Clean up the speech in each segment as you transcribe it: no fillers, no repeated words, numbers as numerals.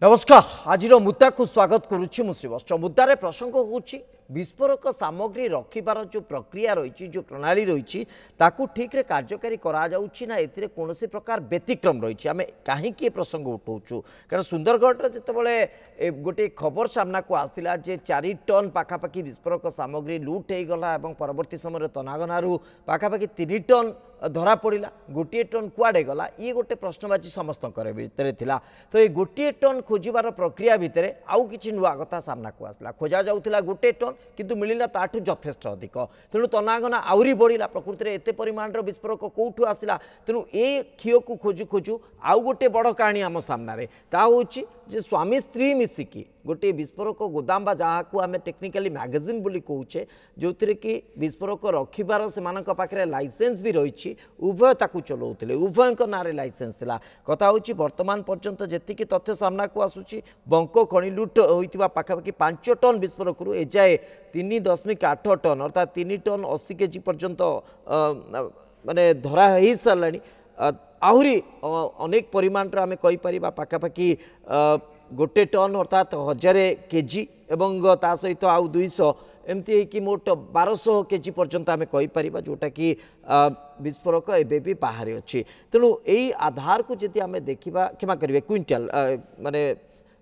नमस्कार आज मुद्दा को स्वागत करुच्ची मुश्रीवश्च मुद्दारे प्रसंग होची विस्फोरक सामग्री रखिबार जो प्रक्रिया रही जो प्रणाली रही ठीक रे कार्यकारी करा जाउची ना एथिरे कोनोसी प्रकार व्यतिक्रम रही आम कहीं प्रसंग उठाऊँ कारण सुंदरगढ़ जिते गोटे खबर सामना को आसला जे 4 टन पाखापाखि विस्फोरक सामग्री लुट हो गला और परवर्ती समय तनागनारू पाखापाखि 3 टन धरा पड़ा गोटे टन कुआडे गला ये गोटे प्रश्नवाची समस्त भितर थिला तो ये गोटे टन खोजार प्रक्रिया भितर आउ किछि नुआ कथा सामना को आसला खोजा जाउथिला गोटे टन किंतु मिलिला ताठू यथेष्ट अधिक तेणु तनागना आउरी बढ़िला प्रकृति में एते परिमाण विस्फोरक कौठू आसला तेणु ए क्षीय को खोजु खोजु आउ गोटे बड़ कहानी आम सामने ता होची जे स्वामी स्त्री मिसिकी गोटे विस्फोरक गोदाम बा जहाँ को आम टेक्निकाली मैगजीन बोली कहूचे जो थी कि विस्फोरक रखिबार से पाखे लाइसेंस भी रही उभय ताकू चलाउथिले उभय नारे लाइसेंस थिला कथा होची वर्तमान पर्यंत जेतिकी तथ्य सामना को आसुची बंक खଣି लुट होइतिबा पाखापाखि 5 टन विस्फोरक एजाए 3.8 टन अर्थात 3 टन 80 केजी पर्यंत माने धरा हो साराणी आहरी अनेक परिमाण आम कहीपर पाखापाखि गोटे टन अर्थात 1000 केजी एवं ता सहित आउ 200 एमती कि मोट 1200 केजी पर्यंत आम कहीपर जोटा कि विस्फोरक एबे भी बाहर अच्छी तेणु यही आधार को जदि आम देखा क्षमा करेंगे क्विंटाल माने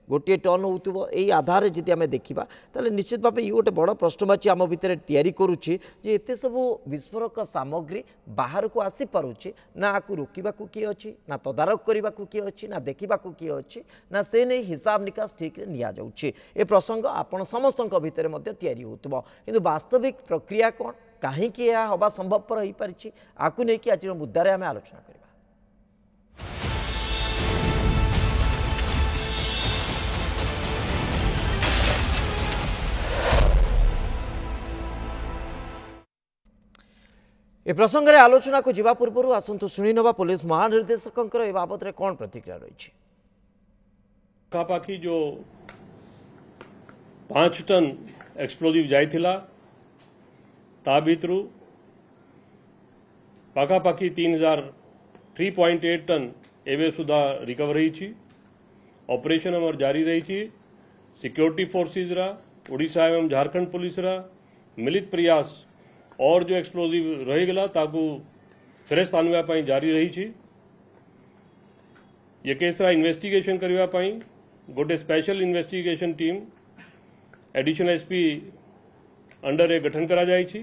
गोटे टन हो आधार जदि आम देखा ताले निश्चित भाव ये गोटे बड़ प्रश्नवाची आम भितर तैयारी करुच्ची जे एते सबू विस्फोरक सामग्री बाहर को आसी पारुछि ना आपको रोकवा किए अच्छी ना तदारक करने को किए अच्छी ना देखा किए अच्छी ना से नहीं हिसाब निकास ठीक रे निया जाउछि ए प्रसंग आपण समस्त भितर तैयारी होतबो किंतु वास्तविक प्रक्रिया कौन कहीं हवा संभवपर हो पारि आपको लेकिन आज मुद्दारे आम आलोचना करवा। ए प्रसंग में आलोचना को जीवा पूर्व आसतु शुणी नवा पुलिस महानिर्देशक ए बाबद रे कौन प्रतिक्रिया रही पाखापाखि जो 5 टन एक्सप्लोजिव जाइथिला ता भितरु पाखापाखि 3.8 टन एवे सुधा रिकवर रही ऑपरेशन हमर जारी रही सिक्योरिटी फोर्सेस रा ओडिशा एवं झारखंड पुलिस रा मिलित प्रयास और जो एक्सप्लोजिव रही गला ताकू फेरस्त आनवाई जारी रही ये केसरा इन्वेस्टिगेशन करने गोटे special investigation team additional SP under ए गठन करा जाइछि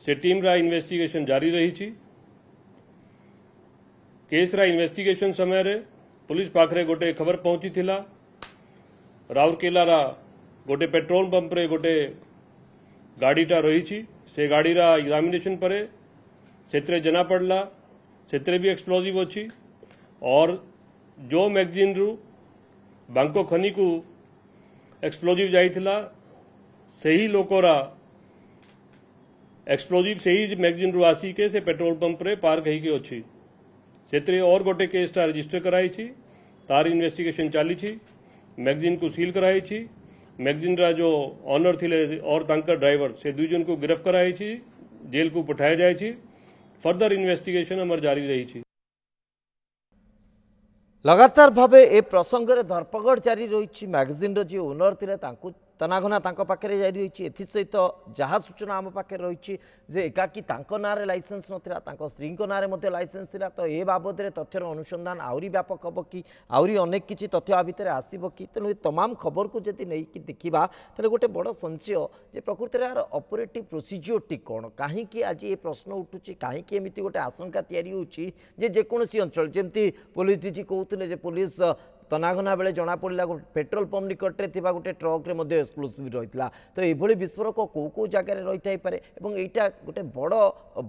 से टीम रा इन्वेस्टिगेशन जारी रही केसरा इन्वेस्टिगेशन समय रे पुलिस पाखरे गोटे खबर पहुंची थिला राउरकेला रा गोटे पेट्रोल पंप रे गोटे गाड़ीटा रही से गाड़ी रा एग्जामिनेशन पर से जना पड़ला से भी एक्सप्लोजिव अच्छी और जो मैगजीन रु बांको खनी को एक्सप्लोजिव जाइथिला सही लोकोरा एक्सप्लोजिव सही मैगजीन रु आसी के से पेट्रोल पंप रे पार कही के अच्छी से और गोटे केसटा रजिस्टर कराई तार इन्वेस्टिगेशन चली मैगजीन को सील कराई मैगजीन रा जो ऑनर थिले और तांकर ड्राइवर से 2 जन को गिरफ्त कराई जेल को पठाया जाए फर्दर इन्वेस्टिगेशन हमर जारी रही लगातार भावे ए प्रसंग में धरपकड़ जारी रही मैगजीन रो जी ओनर थिले तांको तनाघना पाखे जारी रही एसत जहाँ सूचना आम पाखे रही एकाकी ना लाइसेंस नाला स्त्री ना लाइसेंस थिला तो ए बाबद तथ्यर अनुसंधान आहरी व्यापक हम कि आहरी अनेक किसी तथ्य आ भितर आसब कि तेणु तमाम खबर को जब नहीं देखा तो गोटे बड़ संशय जे प्रकृति में यार ऑपरेटिव प्रोसीजर टी कौन कहीं आज ये प्रश्न उठुची कहीं एमती गोटे आशंका तैयारी होची जे जेकोसी अंचल जमती पुलिस डीजी कहते पुलिस तनाघना बेले जना पड़ा पेट्रोल पंप निकटने थी गोटे ट्रक रे एक्सप्लोसिव रही तो ये विस्फोरक कौ जगार रही पारे यहाँ गोटे बड़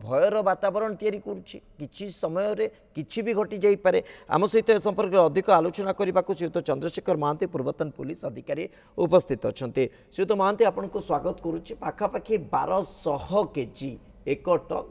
भयर वातावरण तैयारी करुच्ची समय किसी भी घटी जापे आम सहित ए संपर्क में अधिक आलोचना करने को श्रीयुत चंद्रशेखर महांती पूर्वतन पुलिस अधिकारी उपस्थित अच्छा श्रीयुत महांती आपन को स्वागत करुच्ची पाखापाखि 1200 केजी 1 टन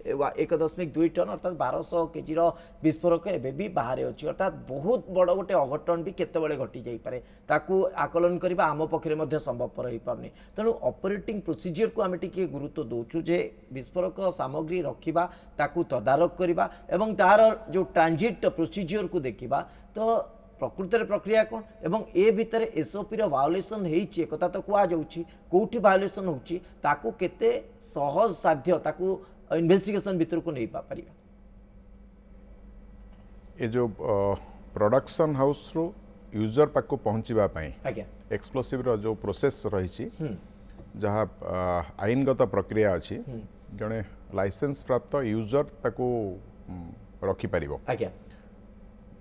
1.2 टन अर्थात 1200 केजी विस्फोरक एवं भी बाहर अच्छी अर्थात बहुत बड़ गोटे अघटन भी केतबेले घटी जापे ताकू आकलन करने आम पक्षे संभवपर हो पारनी तेणु ऑपरेटिंग प्रोसीजर को आम टी गुरुत्व दौचु जे विस्फोरक सामग्री रखा ताकू तदारक करवा एवं तार जो ट्रांजिट प्रोसीजर को देखा तो प्रकृत प्रक्रिया कौन एवं ए भितर एसओपी रो वायोलेशन होइछि एकता तो कुआ जाउछि कोठी वायोलेशन होउछि ताकू केते सहज साध्य ताकू इन्वेस्टिगेशन भीतर को नहीं पा परिबा ये जो प्रोडक्शन हाउस रो यूजर पाक पहुँचवा आज्ञा एक्सप्लोसिव रो जो प्रोसेस रही जहाँ आईनगत प्रक्रिया अच्छी जड़े लाइसेंस प्राप्त यूजर ताको रखिपर आज्ञा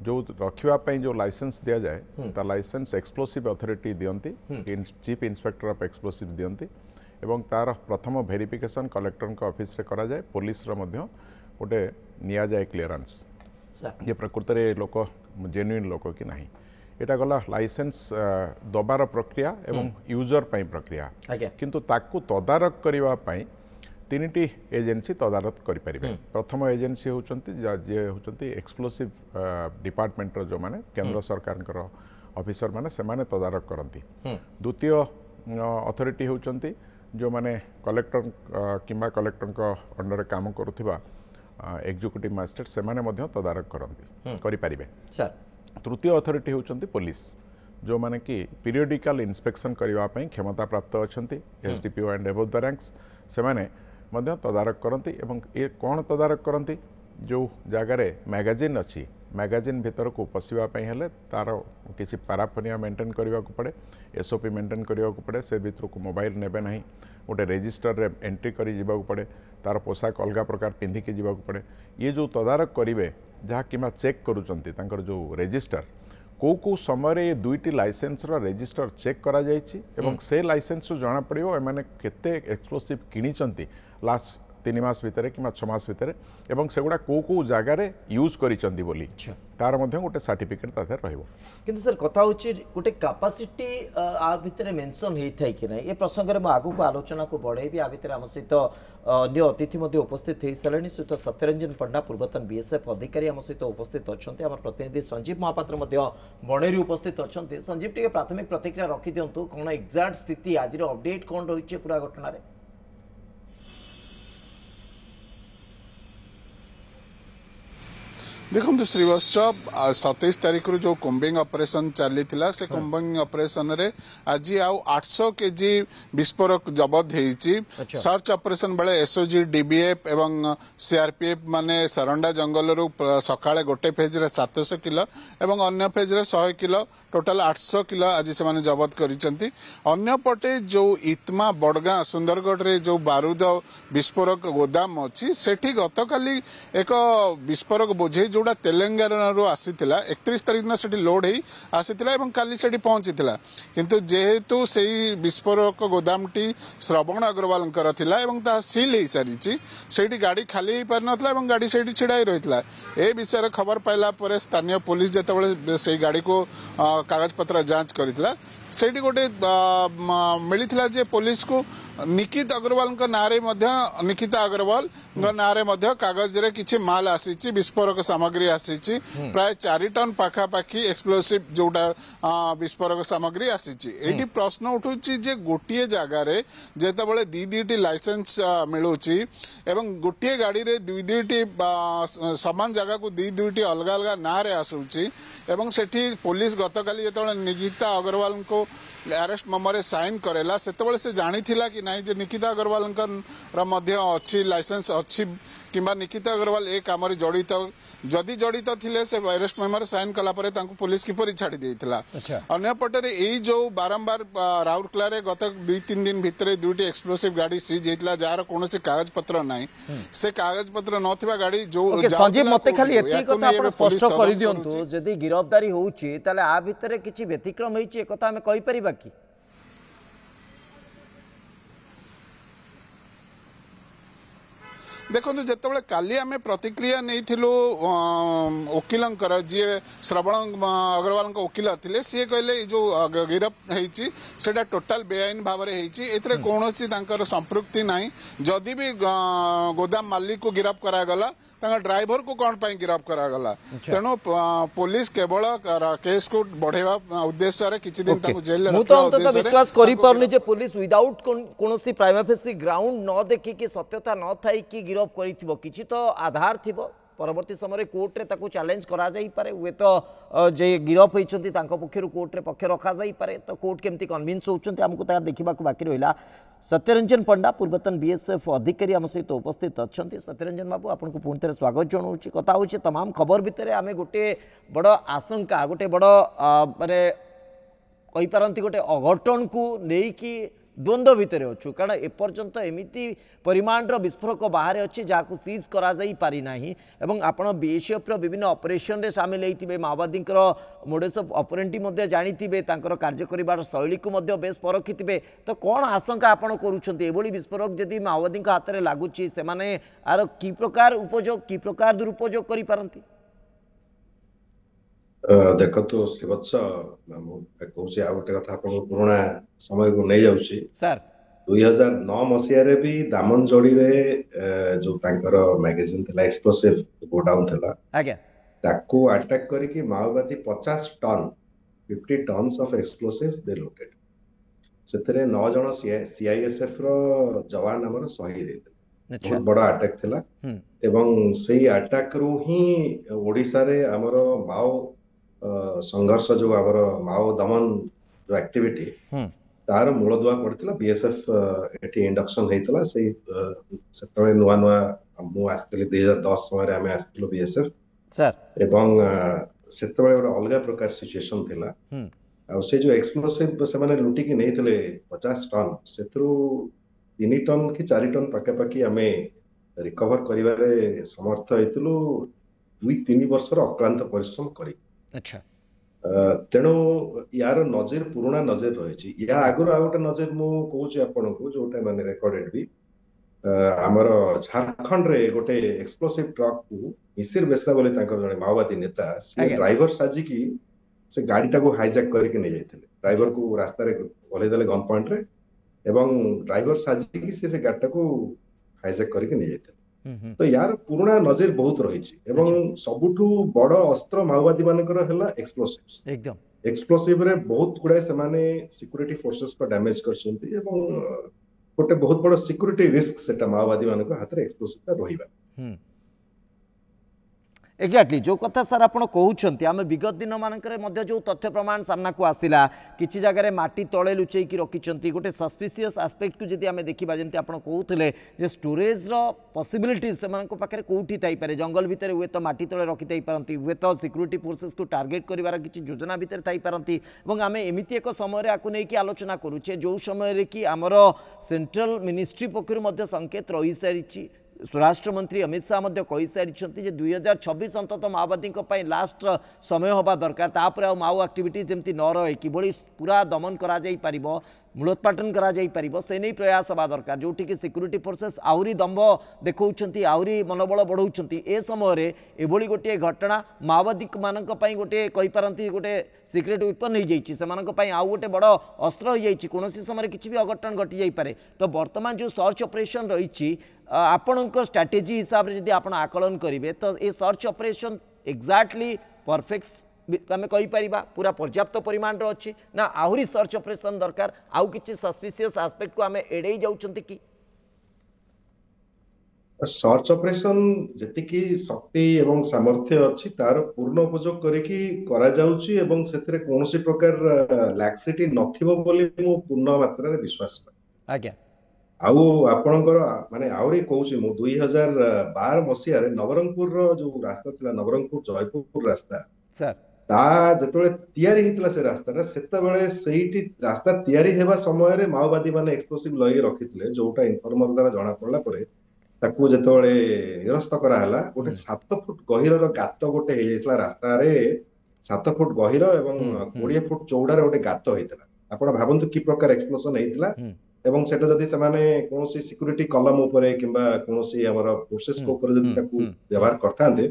जो रखापी जो लाइसेंस दि जाए ता लाइसेंस एक्सप्लोसिव अथॉरिटी दियंती चीफ इंस्पेक्टर ऑफ एक्सप्लोसिव दियंती एवं तार प्रथम वेरिफिकेशन कलेक्टर ऑफिस रे करा जाए पुलिस रो मध्य गोटे निया जाए क्लियरेंस ये प्रकृत में लोक जेन्युइन लोक कि नहीं एटा गला लाइसेंस दबार प्रक्रिया एवं यूजर पाई प्रक्रिया किंतु ताकू तदारक करबा पाई तीनिटी एजेंसी तदारक करें प्रथम एजेंसी होती जे होती एक्सप्लोसिव डिपार्टमेंट जो माने केंद्र सरकार ऑफिसर माने से माने तदारक करती द्वितीय अथॉरिटी होती जो माने कलेक्टर किंबा कलेक्टर अंडर काम करुवा एग्जीक्यूटिव मजिस्ट्रेट से माने मध्य तदारक करती करें तृतीय अथॉरिटी होती पुलिस जो माने कि पीरियडिकल इंस्पेक्शन करने क्षमता प्राप्त अच्छा SDPO and above the ranks से माने मध्य तदारक करती एवं ये कौन तदारक करती जो जगार मैगजीन अच्छी मैगजीन भीतर को पशिवाई हेले तार किसी पाराफोनिया मेंटेन करने को पड़े एसओपी मेंटेन करने को पड़े से भीतर को मोबाइल नेबे ना गोटे रजिस्टर रे एंट्री करी जीवा पड़े तार पोशाक अलग प्रकार पिंधिकी जीवा पड़े ये जो तदारक करेंगे जहाँ कि चेक करुँच जो रजिस्टर को समय ये दुईटी लाइसेंस रो रजिस्टर चेक करा जायछि एवं से लाइसेंस जना पड़ो एमाने केते एक्सप्लोसिव किनिचंती लास्ट 3 मास भितर कि 6 मास भितर एवं सेगुड़ा को जगार यूज करिचंती बोली तार मध्य गोटे सर्टिफिकेट तादर रहइबो किंतु सर कथा होछि गोटे कैपेसिटी आ भितर मेंशन हेइ थाइ कि नै ए प्रसंग रे म आगु को आलोचना को बढ़ेबी आ भितर हम सहित अन्य अतिथि मध्ये उपस्थित हेइ सलेनी सहित सत्यरंजन पंडा पूर्वतन बीएसएफ अधिकारी हम सहित उपस्थित अछंती हमर प्रतिनिधि संजीव महापात्र मध्ये बणेरी उपस्थित अछंती संजीव टिके प्राथमिक प्रतिक्रिया रखि दियंतु कोन एग्जैक्ट स्थिति आज रो अपडेट कोन रहिছে पूरा घटना रे देखो श्रीवत्सव 27 तारीख रू जो कोम्बिंग ऑपरेशन चली से कोम्बिंग ऑपरेशन रे आज आउ 800 केजी विस्फोरक जबत होईची सर्च ऑपरेशन बेले एसओजी डीबीएफ एवं सीआरपीएफ माने सरंडा जंगल रू सकाळे गोटे फेज रे 700 किलो एवं अन्य फेज रे 100 किलो टोटाल 800 किलो आज से जबत करिसेंती अन्य पटे जो इतमा बड़गां सुंदरगढ़ रे जो बारूद विस्फोरक गोदाम अच्छी सेठी गतकाली एक विस्फोरक बोझे जोड़ा तेलंगाना रू आसीथिला 31 तारीख दिन सेठी लोड ही आसीथिला एवं काली सेठी पहुंचीथिला किंतु जेहेतु सेही विस्फोरक गोदामटी श्रवण अग्रवाल थिला एवं ता सील ही सारिची सेठी गाड़ी खाली ही पार नथला एवं गाड़ी सेठी छिड़ाई रहितला ए विषय खबर पाइला परे स्थानीय पुलिस जेतेबेले सेही गाड़ी को कागज पत्र जांच करथिला सेठी गोटे मिलिथिला जे पुलिस को निकित अग्रवाल निकिता अग्रवाल नारे कागज रे किछि माल आसीची विस्फोरक सामग्री आसीची प्राय 4 टन पाखापाखी एक्सप्लोसिव जोटा विस्फोरक सामग्री आसीची एटी प्रश्न उठुची जे गोटिए जगह रे जेतेबेले दुईटी लाइसेंस मिलुची एवं गोटिए गाड़ी रे दुईटी समान जगह को दुईटी अलग अलग ना रे आसुची एवं सेठी पुलिस गतकाली जेतेबेले निकिता अग्रवाल को अरेस्ट मेमो रे साइन करेला सेतेबेले से जानी थिला कि नहीं जे निकिता अग्रवाल अच्छी लाइसेंस अच्छी किंबा निकिता अग्रवाल ए काम जड़ित जदि जड़ित थिले से अरेस्ट मेमो रे साइन कला परे तांको पुलिस किपरि छाड़ी देइथिला अन्य पटे एई जो बारंबार राउरकेला रे गत 2-3 दिन भितरे दुईटी एक्सप्लोसिव गाड़ी सीज हेतला जार कोनोसी कागज पत्र नाही से कागज पत्र नथिबा गाड़ी जो संजीव मते खाली एती कथा आपण स्पष्ट करि दियंतु जदि गिरफ्तारी होउची ताले आ भितरे किछि व्यतिक्रम होइची एकता हमें कहि परिबा की देखो जितेबाला काली आम प्रतिक्रिया नहीं वकिल जी श्रवण अग्रवाल वकिल थे सी कहले जो गिरफ्त होता टोटाल बेआईन भाव में कौन संपृक्ति ना जदि भी गोदाम मालिक को गिरफ्त करागला ड्राइवर को कौन पाई गिरफ्त करागला तेणु पुलिस केवल केस को बढ़ेवा उद्देश्य किछि दिन ताको जेल में रखा विश्वास करि परनी जे पुलिस विदाउट कोनोसी प्राइमा फेसी ग्राउंड न देखि कि सत्यता न थाई कि गिरफ्त करिथिबो किछि तो आधार थिबो परवर्ती समय कोर्ट रे ताकू चैलेंज करा जाई पारे हुए तो जे गिरफ होइछंती तांको पक्षरु कोर्ट रे पक्ष रखा जाई पारे तो कोर्ट केमती कन्विंस होउछंती हमकु ता देखिबा को बाकी रहिला। सत्यरंजन पंडा पूर्वतन बीएसएफ अधिकारी आम सहित उपस्थित अच्छा। सत्यरंजन बाबू आपको पुणी थे स्वागत जनाऊँ। कथा हूँ तमाम खबर भितर आम गोटे बड़ आशंका गोटे बड़ माने कहीपारती गोटे अघटन को लेकिन द्वंद्व भितर अच्छु कारण एपर्यंत एमती परिमाण विस्फोरक बाहर अच्छी जहाँ सीज करा जाई पारि नाही एवं आपण बीएसएफ विभिन्न ऑपरेशन रे शामिल होइथिबे माओवादी मोडेस ऑफ ऑपरेंडी जानिथिबे तांकर कार्य करिबार शैली को मध्य बेस परखिथिबे तो कौन आशंका आपण करूछंती एभली विस्फोरक जदि माओवादी हाथ में लागुची से माने आर की प्रकार उपयोग की प्रकार दुरुपयोग करि पारंती। देखो श्रीवत्स कहूँ आ गए कथा पुराणा समय को नहीं जाऊँ सर 2009 मसीह भी दामनजोड़ी जो मैगजीन थिला एक्सप्लोसिव गोडाउन थिला आज्ञा ताकू अटैक करके माओवादी 50 ton 50 tons of explosive they looted से 9 जन सीआईएसएफ रो जवान हमर शहीद होते बहुत बड़ा अटैक थिला एवं सेही अटैक रू ही ओडिसा रे हमर माओ संघर्ष जो आमर माओ दमन जो एक्टिविटी तार मूलदुआ पड़ता बीएसएफ एटी इंडक्शन होता से नुआ नुआ मुझे 2010 समय आम आसलु बीएसएफ सर एवं से अलग प्रकार सिचुएशन थिला से जो एक्सप्लोसिव से माने लुटिकी नहीं थे 50 टन से 3 टन कि 4 टन पाखापाखि आम रिकवर कर समर्थ होइतलु 2-3 वर्ष अक्लांत परिश्रम करी। अच्छा तेणु यार नजर पुराना नजर रही या आगुरी आ गोटे नजर मुझे आपन को जोटा माने रेकॉर्डेड भी आमर झारखंड रे गोटे एक्सप्लोसिव ट्रक को मिसिर बेसरा बोले जड़े माओवादी नेता से ड्राइवर साजिकी से गाड़ी को हाईजैक करके नहीं जाते ड्राइवर को रास्ता रे ओलेदेले गन पॉइंट रे एवं ड्राइवर साजिकी से गाड़ी को हाईजैक करके नहीं जाते तो यार पुराना नजर बहुत रही सबुठू बड़ अस्त्र माओवादी मानकर है एक्सप्लोसिव्स एकदम एक्सप्लोसिव रे बहुत गुड़ाए से माने सिक्योरिटी फोर्सेस को डैमेज करछंती एवं गोटे बहुत बड़ सिक्योरिटी रिस्क सेटा माओवादी मानकर हाथ रे एक्सप्लोसिव का रहिबा। एक्जाक्टली जो कथा सर आप कहते आम विगत दिन मानक जो तथ्य प्रमाण सामना को आसला किसी जगह माटी तले लुचेक रखिंट गोटे सस्पिशियस आस्पेक्ट को जब आम देखा जमी आप कहते स्टोरेज पॉसिबिलिटीज से पाखे कौटी थी जंगल भितर हुए तो माटी तले रखी थी पारती हुए तो सिक्योरिटी फोर्सेस को टार्गेट कर किसी योजना भितर थी पारती आम एमती एक समय आपको नहीं आलोचना करुचे जो समय कि आमर सेंट्रल मिनिस्ट्री पक्षर संकेत रही सारी स्वराष्ट्र मंत्री अमित शाह कही सारी 2026 अंततः माओवादी लास्ट समय होगा दरकार तापर आ माओ एक्टिविटी जमती न रहे कि पूरा दमन करा मूलोत्पाटन करा से नहीं प्रयास हवा दरकार जोटि कि सिक्योरिटी फोर्सेस आहरी दम्भ देखा आहरी मनोबल बढ़ाऊँ ए समय एभली गोटे घटना माओवादी मानक गोटे कहीपारती गोटे सिक्रेट वेपन हो जाए आउ गोटे बड़ अस्त्र हो जाए कौन समय किसी भी अघटन घटी जापे तो बर्तमान जो सर्च ऑपरेशन रही आपण स्ट्रैटेजी हिसाब से जब आप आकलन करेंगे तो ये सर्च ऑपरेशन एक्जाक्टली परफेक्ट आम कहीपर पूरा पर्याप्त परिमाण अच्छी ना आहरी सर्च ऑपरेशन दरकार आउ किसी सस्पिशियस आस्पेक्ट को आम एड़े जाउछंती कि सर्च ऑपरेशन जेतिकी शक्ति एवं सामर्थ्य अच्छी तार पूर्ण उपयोग करिकी करा जाउची एवं सेतरे कोनोसी प्रकार लैक्सिटी नथिबो बोली मु पूर्ण मात्रा रे विश्वास कर आज्ञा आउ आपणकर माने आउरी कहूची मु 2012 मसीह रे नवरंगपुर रो जो रास्ता थिला नवरंगपुर जयपुर रास्ता सर ता जतले तयारी हितला से रास्ता सेते बेले सेठी रास्ता तयारी हेबा समय रे माओवादी माने एक्सप्लोसिव लई रखितले जोटा इन्फॉर्मर द्वारा जाना पड़ला परे ताकू जतले निरस्त करा हला गोटे 7 फुट गहिर रो गात गोटे हे जायतला रास्ता रे 7 फुट गहिर एवं 20 फुट चौड़ा रे गोटे गात होइतला आपण भाबंतु की प्रकार एक्सप्लोजन हेइतला एवं सेटा जदि समाने कोनोसी सिक्योरिटी कलम ऊपर किंबा कोनोसी हमर फोर्सेस को ऊपर जदि ताकू व्यवहार करथांते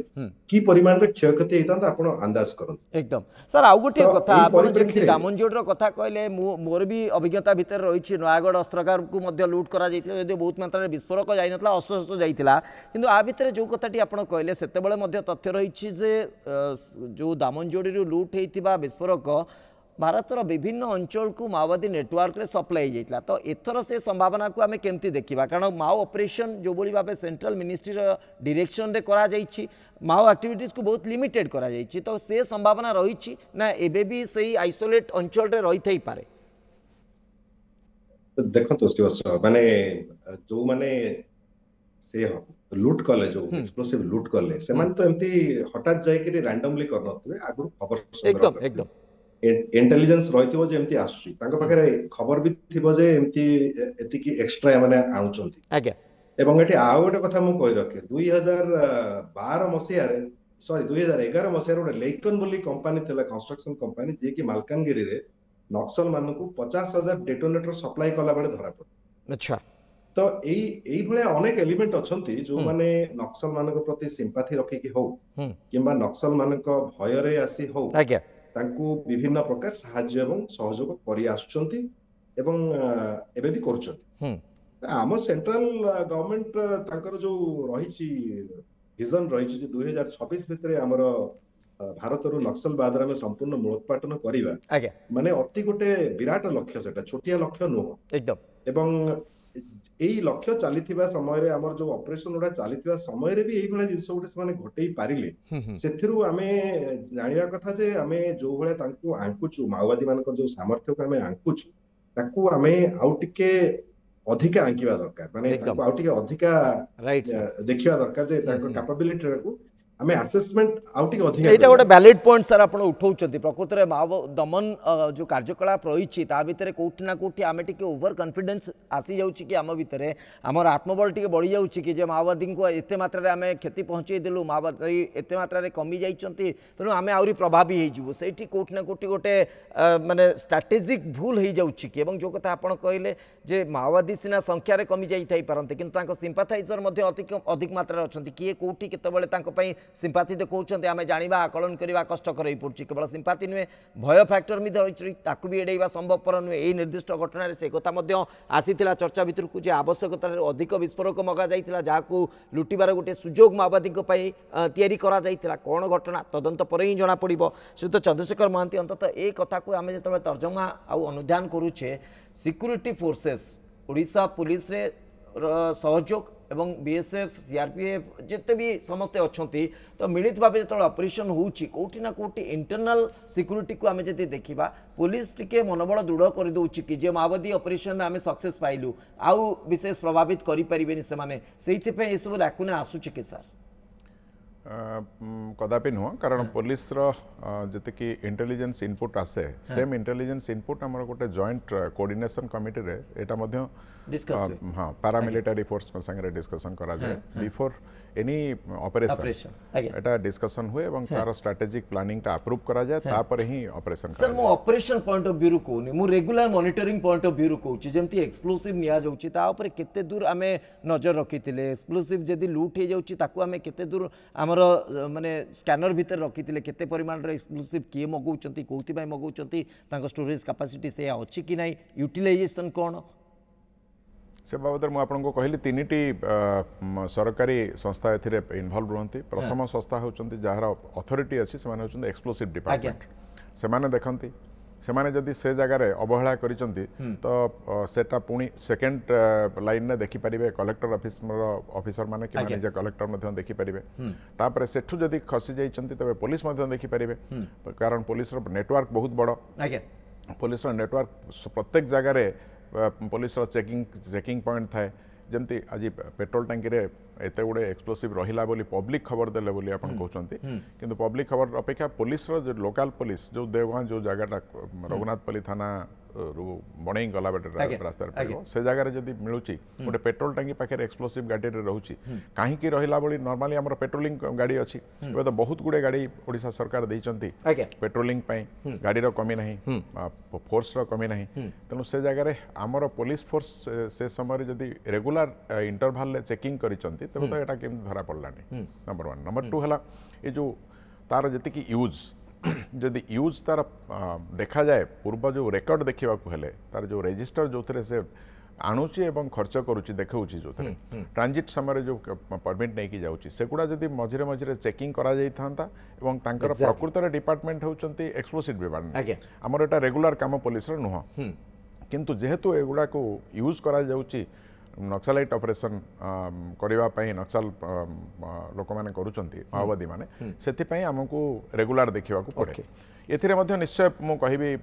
की परिमाण रे क्षयक्षति हेतांत आपण अंदाज करन एकदम सर आउ गोटे कथा आपण जेमति दामनजोड़ रो कथा कहले मोर भी अभिज्ञता भीतर रही छि नयागढ़ अस्त्रागार को मध्य लूट करा जाइतले यदि बहुत मात्रा रे विस्फोरक जाई नतला अस्त्र जाइतिला किंतु आ भीतर जो कथाटी आपण कहले सेते बेले मध्य तथ्य रही छि जे जो दामनजोड़ी रो लूट हेतिबा विस्फोरक भारतर विभिन्न अंचल को माओवादी नेटवर्क रे सप्लाई जाइतला तो एथर से संभावना को आमे केमती देखिबा कारण माओ ऑपरेशन जो बोली भाबे सेंट्रल मिनिस्ट्री रो डायरेक्शन रे करा जाइछि माओ एक्टिविटीज को बहुत लिमिटेड करा जाइछि तो से संभावना रहिछि ना एबे भी सही आइसोलेट अंचल रे रहि थई पारे देखो श्रीवत्स माने जो माने से लूट कले जो एक्सप्लोसिव लूट कले से माने तो एमती हठात जाय कि रैंडमली कर नथबे आगु खबर एकदम इंटेलिजेंस रहितबो जे एमती आसुची तांको पाखरे खबर भी थिबो जे एमती एति की एक्स्ट्रा माने आउचंती आज्ञा एवं एटी आउ गोटे कथा मु कहि रखे 2012 मसिया रे सॉरी 2011 मसिया रे लेकन बोली कंपनी थिला कंस्ट्रक्शन कंपनी जे कि मालकानगिरी रे नक्सल मानकु 50,000 डेटोनेटर सप्लाई कला बडे धरा पड़ अच्छा तो एई भले अनेक एलिमेंट अछंती जो माने नक्सल मानक प्रति सिंपैथी रखि कि हो किबा नक्सल मानक भय रे आसी हो आज्ञा तांकु विभिन्न प्रकार सहाय्य एवं सहयोग करि आछंती एवं एबे भी करछंती आम सेंट्रल गवर्नमेंट तांकर जो रहिछि विजन रहिछि जे 2026 भितरे हमर भारत रु नक्सलवाद रे संपूर्ण मूलोत्पाटन करिवा आज्ञा माने अति गोटे विराट लक्ष्य सेटा छोटिया लक्ष्य नुह एकदम एवं एई लक्ष्य चलीथिबा समय रे हमर जो ऑपरेशन उडा चलीथिबा समय रे भी एई भले जिंस उडे माने घटेई पारिले सेथिरु आमे जानिया कथा जे आमे जो भले तांकु आंकुचु माओवादी मानकर जो सामर्थ्य को आमे आंकुचु ताकू आमे आउ टिके अधिका आंकिवा दरकार माने ताकू आउ टिके अधिका देखिवा दरकार जे ताको कैपेबिलिटी को आमे असेसमेंट आउट के अधिक एटा गोटे वैलिड पॉइंट सर आपण उठाउछथि प्रकृत रे माओ दमन जो कार्यकलाप रहिछि ता भितरे कोठी ना कोठी आमे टिके ओवर कॉन्फिडेंस आसी जाउछि कि आम भितरे हमर आत्मबल टिके बढ़ी जाउछि कि जे माओवादी को एते मात्रा रे आमे क्षति पहुंचै देलु माओवादी एते मात्रा रे कमी जाइछंती तनु आमे आउरी प्रभावी हे जिवु सेठी कोठी ना कोठी गोटे माने स्ट्रेटेजिक भूल हे जाउछि कि एवं जो कथा आपण कहले जे माओवादी सिना संख्या रे कमी जाई थाई परंते किंतु तांको सिंपैथाइजर मध्ये अधिक मात्रा रे अछंती किए कोठी केतेबेले तांको पई सिंपाथी देखते आम जाना आकलन करवा कष्टकर हो पड़ी केवल सिंपाथी नुहे भय फैक्टर भी रही भी एड़ेवा संभवपर नुहे यही निर्दिष्ट घटना से कथा आसी चर्चा भितर को आवश्यकता अधिक विस्फोरक मगा जाइला जहाँ लुटिबार गोटे सुजोग माओवादी तैयारी करा जाइला कौन घटना तदंत पर ही जना पड़ श्रीयुत चंद्रशेखर महांती अंततः ये कथा को आम जो तर्जमा आउ अनुध्यान करुचे सिक्यूरिटी फोर्सेस ओडिशा पुलिस रे सहयोग एवं बीएसएफ सीआरपीएफ जिते भी समस्ते अच्छी तो मिलित भाव जो ऑपरेशन होउची कोठी ना कोठी इंटरनल सिक्यूरिटी को आमे जति देखिबा पुलिस टिके मनोबल दृढ़ कर दउची कि जे माओवादी ऑपरेशन आमे सक्सेस पाइलु आउ विशेष प्रभावित करि परिबेनी से माने सेइथि पे एसबु लाकुने आसुची कि सर कदापि नुह कारण पुलिस रो जते कि इंटेलिजेंस इनपुट आसे सेम इंटेलिजेंस इनपुट हमर गोटे जॉइंट कोऑर्डिनेशन कमिटी रे एटा मध्य डिस्कस हां पैरामिलिटरी फोर्स को संगे डिस्कशन करा जाय बिफोर एनी ऑपरेशन एटा डिस्कशन हुए एवं तार स्ट्रेटेजिक प्लानिंग ता अप्रूव करा जाय ता पर ही ऑपरेशन सर मो ऑपरेशन पॉइंट ऑफ व्यू को मु regular monitoring point of view को जेमती एक्सप्लोसिव निया जाउची ता ऊपर केते दूर आमे नजर रखितिले एक्सप्लोसिव जदी लूट हे जाउची ताकू आमे केते दूर हमर माने स्कैनर भीतर रखितिले केते परिमाण रे एक्सप्लोसिव के मगौचंती कोथि बाय मगौचंती तांको स्टोरेज कैपेसिटी से अछि कि नै यूटिलाइजेशन कोन से बाबद में आपको कहली तीन सरकारी संस्था ए इनवल्व रुहति प्रथम संस्था होती जार अथॉरिटी अच्छी से एक्सप्लोसिव डिपार्टमेंट से देखती से जदि से जगार अवहेला करिसंती तो सेटा पुणी सेकेंड लाइन में देखिपारे कलेक्टर ऑफिसर माने कि निजे कलेक्टर देखिपारे तापर सेठू जदि खसी जाइछंती तबे पुलिस देखिपारे कारण पुलिस नेटवर्क बहुत बड़ पुलिस नेटवर्क प्रत्येक जगार पुलिस चेकिंग पॉइंट थाए जमती आज पेट्रोल टांकी रे एते गुड़े एक्सप्लोसिव रहिला बोली पब्लिक खबर देले बोली आपन कहउचंती किंतु पब्लिक खबर अपेक्षा पुलिस रो जो लोकल पुलिस जो देवगां जो जगह रघुनाथपल्ली थाना बणई गला बेटे रास्ता से जगह जब मिलूँ गोटे पेट्रोल टांकी पाखे एक्सप्लोसिव गाड़ी रोचे कहीं रहा भाई नॉर्मली आम पेट्रोलिंग गाड़ी अच्छी तो बहुत गुड़े गाड़ी ओडिशा सरकार देइचंती पेट्रोलिंग गाड़ी कमी ना फोर्स कमी ना तेणु से जगह आमर पुलिस फोर्स से समय जदि रेगुलर इंटरवाल चेकिंग करिसंती तबे तो एटा केम धरा पड़लानी नंबर 1 नंबर 2 हला ये जो तार जति यूज जदि यूज तार देखा जाए पूर्व जो रेकर्ड देखा हेले तार जो रजिस्टर जो थे से आणुची एवं खर्च करुच्ची देखौची जो ट्रांजिट समय जो परमिट नहीं की जाउची सेगुड़ा जदि मझिरे मझिरे चेकिंग करा जाई थांता एवं तांकर प्रकृत रे डिपार्टमेंट होचंती एक्सप्लोसिव डिपार्टमेंट हमर एटा रेगुलर काम पुलिस रे नुह किंतु जेहेतु एगुड़ा को यूज करा जाउची नक्सलाइट ऑपरेशन करबा पई नक्सल लोक माने करूचंती माओवादी माने सेति आमको रेगुलर देखा पड़े एथिरे मध्य निश्चय मु कहबी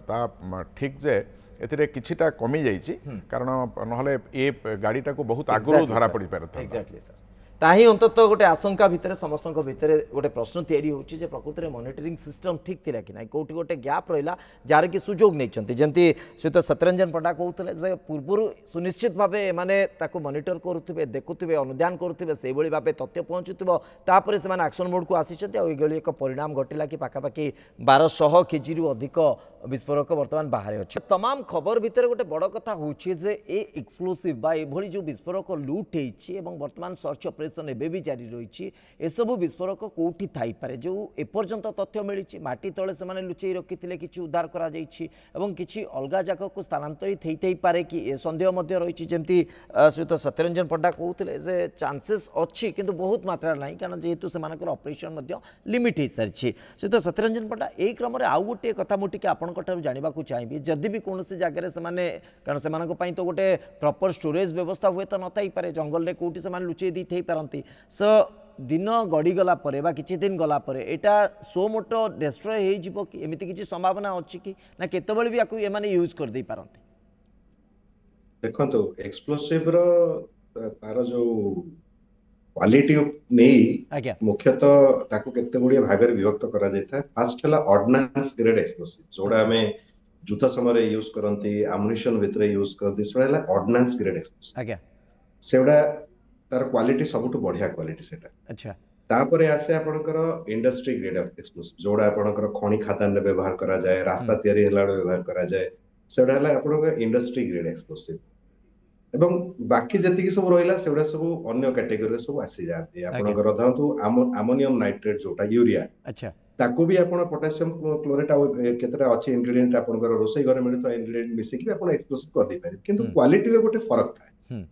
ता ठीक जे एथिरे किछिटा कमी जाइछि कारण नहले ए गाड़ीटा को बहुत आगु धरा पड़ी पारता एग्जैक्टली सर ताही अंतत गोटे आशंका भितर समस्त भितर गोटे प्रश्न तैयारी होची जे प्रकृत में मॉनिटरिंग सिस्टम ठीक थिला कि नहीं कोठी गोटे गैप रहिला जार कि सुजोग नहीं चंती जेंती श्रीयुत सत्यरंजन पंडा कहउतले जे पूर्व सुनिश्चित भाबे माने ताको मॉनिटर करूथिबे देखुथिबे अनुध्यान करूथिबे सेही भली भाबे तथ्य पहुंचुथिबो तापरे से माने एक्शन मोड को आसीचंती आ एगली एक परिणाम घटिला कि पाखापाखि 1200 केजी रु अधिक विस्फोरक वर्तमान बाहर अच्छे तमाम खबर भितर गोटे बड़ कथा होची जे ए एक्सप्लोसिव बा एभली जो विस्फोरक लूट होईची एवं वर्तमान सर्च ऑपरेशन एबे भी जारी रही एसबू विस्फोरक कौटी थाई पारे जो एपर्यंत तथ्य मिली माटी तले से माने लुचई रखिथिले किछि उद्धार करा जाईछि एवं किछि अलगा जागा को स्थानांतरित हेई पारे कि ए संदेह मध्य रही जेमती श्रीयुत सत्यरंजन पंडा कहते जे चांसेस अच्छी किंतु बहुत मात्रा नहीं कारण जेहेतु से ऑपरेशन मध्य लिमिट हो सारी श्रीयुत सत्यरंजन पंडा यही क्रम आउ गोटे कथा मुझे आपण जानवा चाहिए जदि भी कौन जगह से कारण से तो गोटे प्रॉपर स्टोरेज व्यवस्था हुए तो नई पारे जंगल में कौटी से लुचई दी थी पारती सो दिन गड़ीगला कि दिन गला एटा सो मोटो डिस्ट्रय हो कि एमती किसी संभावना अच्छी कि ना केतबेले भी आपको एमाने यूज कर दे पारती देखो एक्सप्लोसिव रो तार जो क्वालिटी नहीं मुख्यतः ताको केते गुडी भागर विभक्त करा जायता फर्स्ट हला ऑर्डिनेंस ग्रेड एक्सप्लोसिव जोडा हमें युद्ध समय यूज करंती एमुनिशन भितरे यूज करदी सेला ऑर्डिनेंस ग्रेड एक्सप्लोसिव आज्ञा सेडा तार क्वालिटी सबटु बढ़िया क्वालिटी सेटा अच्छा तापरे आसे आपनकर इंडस्ट्री ग्रेड एक्सप्लोसिव जोडा आपनकर खणी खादान रे व्यवहार करा जाय रास्ता तयारी हला व्यवहार करा जाय सेडा हला आपनकर इंडस्ट्री ग्रेड एक्सप्लोसिव एवं बाकी जति सब रहिला सेडा सब अन्य कैटेगरी रे सब आसी जाती आपनकर धरतु अमोनियम नाइट्रेट जोटा यूरिया अच्छा ताको भी आपण पोटेशियम क्लोरेट केतरा अछि इंग्रेडिएंट आपनकर रोसई घर मिलतो इंग्रेडिएंट मिसे कि आपण एक्सप्लोसिव कर दे पारे किंतु क्वालिटी रे गोटे फरक थाए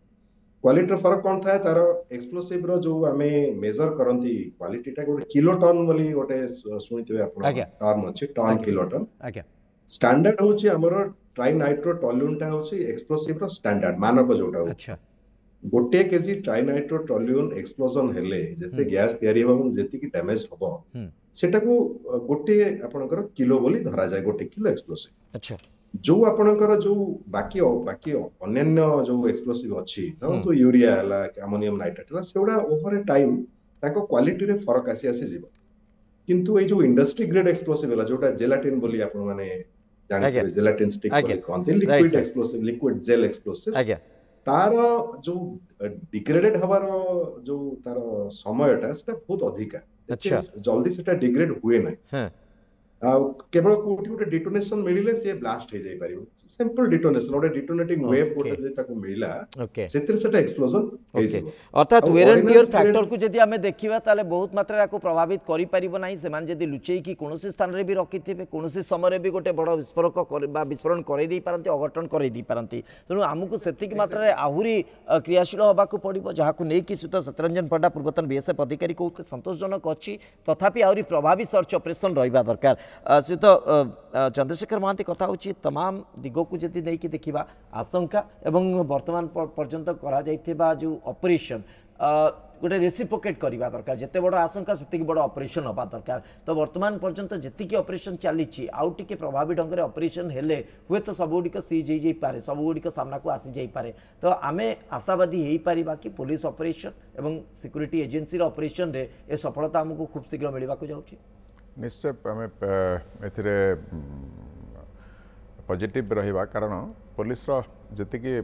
क्वालिटी फरक कौन था तार एक्सप्लोसिव रो जो आमे मेजर करंती क्वालिटी टा गोटे किलोटन बोली गोटे सुनितबे आपण टर्म अछि टन किलोटन आज्ञा स्टैंडर्ड होची हमर ट्राइनाइट्रो टॉल्यून टा होची एक्सप्लोसिव रो स्टैंडर्ड मानक जोटा हो अच्छा गोटे केजी ट्राइनाइट्रो टॉल्यून एक्सप्लोजन हेले जते गैस तयारी होबो जति की डैमेज होबो सेटा को गोटे आपनकर किलो बोली धरा जाय गोटे किलो एक्सप्लोसिव अच्छा जो आपनकर जो बाकी अन्य जो एक्सप्लोसिव अछि तो यूरिया हला अमोनियम नाइट्रेट हला सेउडा ओवर टाइम ताको क्वालिटी रे फरक आसी जिवो किंतु ए जो इंडस्ट्री ग्रेड एक्सप्लोसिव हला जोटा जेलाटिन बोली आपन माने जानते जेलाटिन स्टिक बोली कोनते liquid explosive liquid gel explosive आज्ञा तार जो डिग्रेडेड हबार जो तार समयटा सेटा बहुत अधिका अच्छा जल्दी सेटा डिग्रेड हुए ना केवल कोठी गोटे डिटोनेशन मिलिले से ब्लास्ट हो जाई परिबो सिंपल डिटोनेशन गोटे डिटोनेटिंग वेव गोटे जे ताको मिला सेतिर सेटा एक्सप्लोजन हो जाय अर्थात वेयर एंड टियर फैक्टर को जदी हमें देखिबा ताले बहुत मात्रा को प्रभावित करि परिबो नाही से मान जदी लुचेई की कोनोसी स्थान रे भी रखिथिबे कोनोसी समय रे भी गोटे बड़ विस्फोरक बा विस्फोरण करै दी पारंती अघटन करै दी पारंती तनु हमकु सेति की मात्रा रे आहुरी क्रियाशील होबा को पड़िबो जहा को नै कि सुत सत्यरंजन पंडा पूर्वतन बीएसएफ अधिकारी को संतोषजनक अछि तथापि आहुरी प्रभावी सर्च ऑपरेशन रहिबा दरकार से तो चंद्रशेखर महांती कथा होची तमाम दिगो को जति नै कि देखिबा आशंका एवं वर्तमान पर्यंत करा जाइथिबा जो ऑपरेशन गोटे रेसिप्रोकेट करबा दरकार जते बड़ आशंका सेति बड़ ऑपरेशन होबा दरकार तो वर्तमान पर्यंत जति की ऑपरेशन चलीची आउ टिके प्रभावी ढंग रे ऑपरेशन हेले हुए तो सब गुडी को सीज जाई पारे सब गुडी को सामना को आसी जाई पारे तो आमे आशावादी हेई परिबा कि पुलिस ऑपरेशन एवं सिक्योरिटी एजेंसी रो ऑपरेशन रे ए सफलता हमको खूब शीघ्र मिलबा को जाउची निश्चय आम एथिरे पॉजिटिव रहिबा कारण पुलिस जी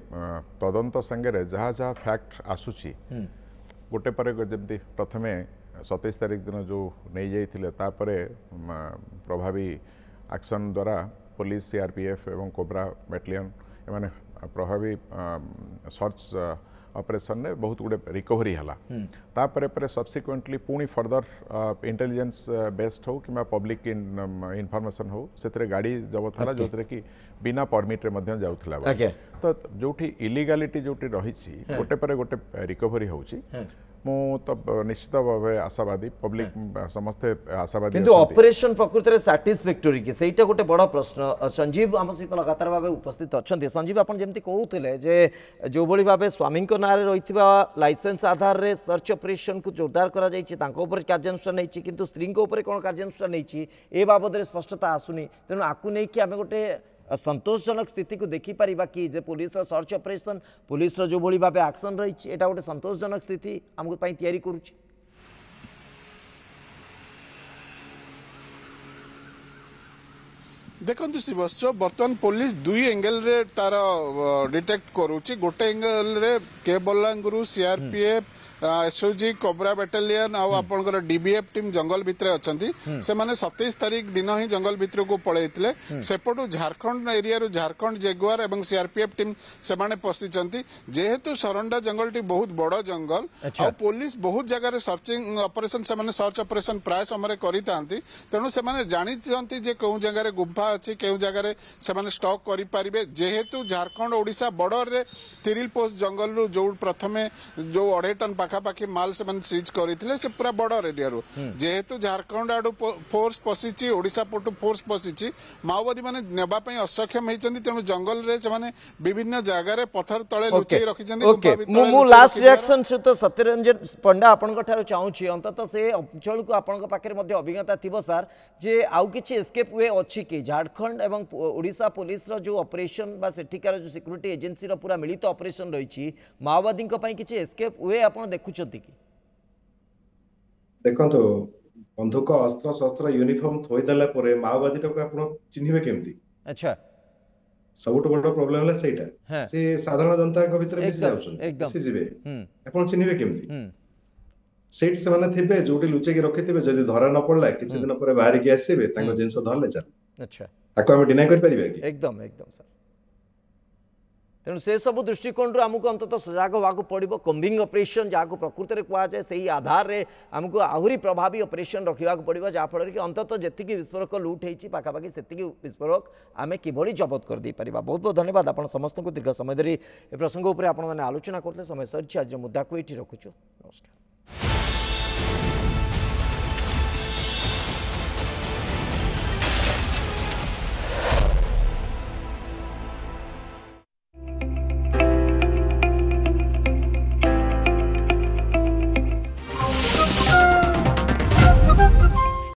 तदंत संगे जहाँ जहाँ फैक्ट आसूची गोटे पर जमी प्रथमे 27 तारिख दिन जो नहीं जाइए तापरे प्रभावी एक्शन द्वारा पुलिस सीआरपीएफ एवं कोब्रा बैटालियन एमाने प्रभावी सर्च ऑपरेशन ने बहुत गुडे रिकवरी हला तापर पर सब्सिक्वेंटली पुणी फर्दर इंटेलिजेंस बेस्ड हो कि पब्लिक इनफॉरमेशन हो से गाड़ी जबत हला जो कि बिना परमिट रे मध्य जाउथला तो जोठी इलीगलिटी जोठी रही गोटे पर गोटे रिकवरी होची मु तो निश्चित भाव आशावादी पब्लिक समस्ते आशावादी किंतु ऑपरेशन प्रकृत में सैटिस्फैक्टरी कि सेटा गोटे बड़ प्रश्न संजीव आम सहित लगातार भाव उपस्थित अच्छा संजीव आप जमी कहते जे जो भाई भाव स्वामी ना रही लाइसेंस आधार रे सर्च ऑपरेशन को जोरदार करा कार्यानुष्ठान नहीं किंतु स्त्री कौन कार्यानुष्ठान नहीं ए बाबद स्पष्टता आसुनी तेणु आपको नहीं आम गोटे संतोषजनक स्थिति को देखिपर कि जे पुलिस सर्च ऑपरेशन पुलिस जो भाई भाव एक्शन रही है गोटे संतोषजनक स्थिति आमको तैयारी करुच्ची देखो शिवश्च बर्तमान पुलिस दुई एंगल रे तार डिटेक्ट करुच्ची गोटे एंगल रे के बलांगुरु सीआरपीएफ एसओजी कोबरा बाटालियन आपर डीबीएफ टीम जंगल भितर अच्छा से 27 तारीख दिन ही जंगल भितर को पलैते सेपटू झारखंड एरिया झारखंड जेगुआर और सीआरपीएफ टीम से पशिंट जेहेतु सरंडा जंगल टी बहुत बड़ जंगल और पुलिस बहुत जगह सर्चिंग ऑपरेशन से सर्च ऑपरेशन प्राय समय करते तेणु से जानते जे कौ जगह गुंफा अच्छी कौ जगह से स्टॉक करें जेहेतु झारखंड ओडिशा बॉर्डर रे तिरिल पोस्ट जंगल रू जो प्रथमे जो 2.5 टन पाखापाखि माल से सीज करते से पूरा बॉर्डर एरिया रू जेहेतु झारखंड आडू फोर्स पशिची ओडिशा पटू फोर्स पशिची माओवादी माने नेबापई असक्षम होइचंदी तेणु जंगल रे से विभिन्न जगह पत्थर तले लुचई रखिचंदी मु लास्ट रिएक्शन सहित सत्यरंजन पंडा आपन ठार चाहूची अंततः से अंचल को आपन पाखे मध्य अभिज्ञता थिबो सर जे आउ किछि एस्केप वे अछि कि झारखंड एवं ओडिशा पुलिस रो जो ऑपरेशन बा सेठिकार जो सिक्यूरिटी एजेंसी रो पूरा मिलित ऑपरेशन रही माओवादी पई किछि एस्केप वे आपन देखुछथि कि देखो बंधुक अस्त्र शस्त्र यूनिफॉर्म थोईदेला परे माओवादी को आपण चिन्हिबे केमती अच्छा सबुठ बड़ प्रॉब्लम है सेटा से साधारण जनता को भीतर मिस जाउछन मिस जिवे आपण चिन्हिबे केमती सेट से माने थिबे जोटी लुचे के रखिथिबे जदी धरा न पड़ला किछ दिन परे बाहर के आसीबे तांको जिंस धरले चल अच्छा ताको हम डिनाय कर परिबे कि एकदम एकदम सर तेणु से सब दृष्टिकोण आमको अंततः सजग होगा पड़ो कम्बिंग ऑपरेशन जहाँ प्रकृत में कहुए से आधार में आमको आहरी प्रभावी ऑपरेशन रखा पड़ो जहाँफल कि अंततः जी विस्फोरक लुट होती पाखापाखि से विस्फोरक आम कि जबत कर दे पारिबा। बहुत बहुत धन्यवाद आप समस्त को दीर्घ समय धरी ए प्रसंग उपर आप आलोचना करते समय सर आज मुद्दा को ये रखुचु। नमस्कार।